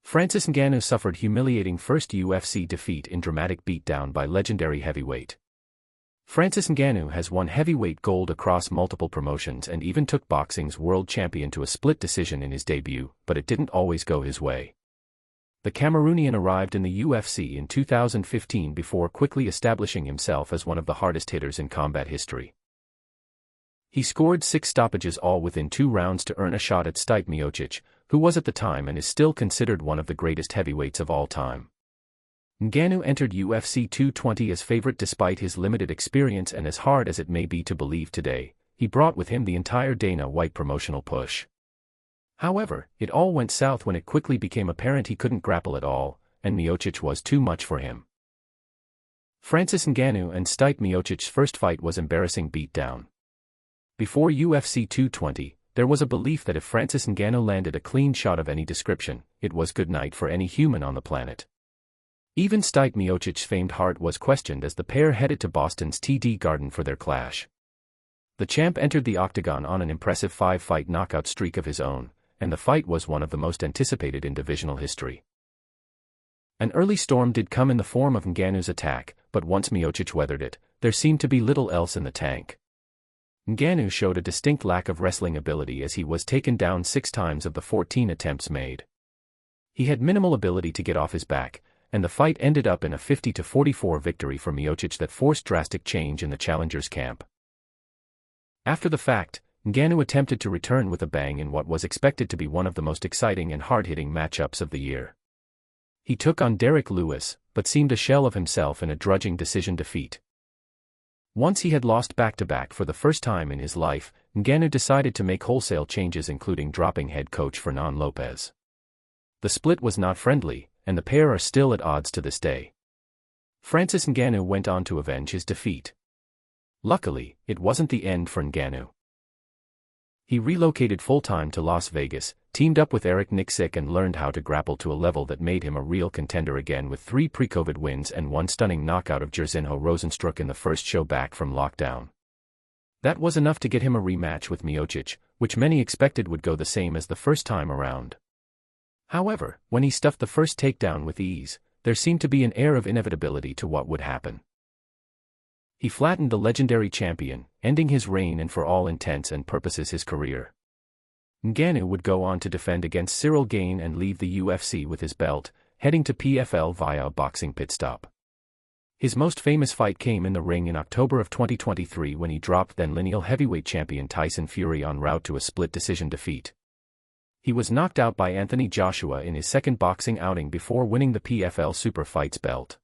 Francis Ngannou suffered humiliating first UFC defeat in dramatic beatdown by legendary heavyweight. Francis Ngannou has won heavyweight gold across multiple promotions and even took boxing's world champion to a split decision in his debut, but it didn't always go his way. The Cameroonian arrived in the UFC in 2015 before quickly establishing himself as one of the hardest hitters in combat history. He scored 6 stoppages all within 2 rounds to earn a shot at Stipe Miocic, who was at the time and is still considered one of the greatest heavyweights of all time. Ngannou entered UFC 220 as favorite despite his limited experience, and as hard as it may be to believe today, he brought with him the entire Dana White promotional push. However, it all went south when it quickly became apparent he couldn't grapple at all, and Miocic was too much for him. Francis Ngannou and Stipe Miocic's first fight was embarrassing beatdown. Before UFC 220, there was a belief that if Francis Ngannou landed a clean shot of any description, it was good night for any human on the planet. Even Stipe Miocic's famed heart was questioned as the pair headed to Boston's TD Garden for their clash. The champ entered the octagon on an impressive 5-fight knockout streak of his own, and the fight was one of the most anticipated in divisional history. An early storm did come in the form of Ngannou's attack, but once Miocic weathered it, there seemed to be little else in the tank. Ngannou showed a distinct lack of wrestling ability as he was taken down 6 times of the 14 attempts made. He had minimal ability to get off his back, and the fight ended up in a 50-44 victory for Miocic that forced drastic change in the challenger's camp. After the fact, Ngannou attempted to return with a bang in what was expected to be one of the most exciting and hard-hitting matchups of the year. He took on Derek Lewis, but seemed a shell of himself in a drudging decision defeat. Once he had lost back-to-back for the first time in his life, Ngannou decided to make wholesale changes, including dropping head coach Fernand Lopez. The split was not friendly, and the pair are still at odds to this day. Francis Ngannou went on to avenge his defeat. Luckily, it wasn't the end for Ngannou. He relocated full-time to Las Vegas, teamed up with Eric Nicksick and learned how to grapple to a level that made him a real contender again, with 3 pre-COVID wins and 1 stunning knockout of Jairzinho Rozenstruik in the first show back from lockdown. That was enough to get him a rematch with Miocic, which many expected would go the same as the first time around. However, when he stuffed the first takedown with ease, there seemed to be an air of inevitability to what would happen. He flattened the legendary champion, ending his reign and for all intents and purposes his career. Ngannou would go on to defend against Cyril Gane and leave the UFC with his belt, heading to PFL via a boxing pit stop. His most famous fight came in the ring in October of 2023 when he dropped then lineal heavyweight champion Tyson Fury en route to a split decision defeat. He was knocked out by Anthony Joshua in his second boxing outing before winning the PFL Super Fights belt.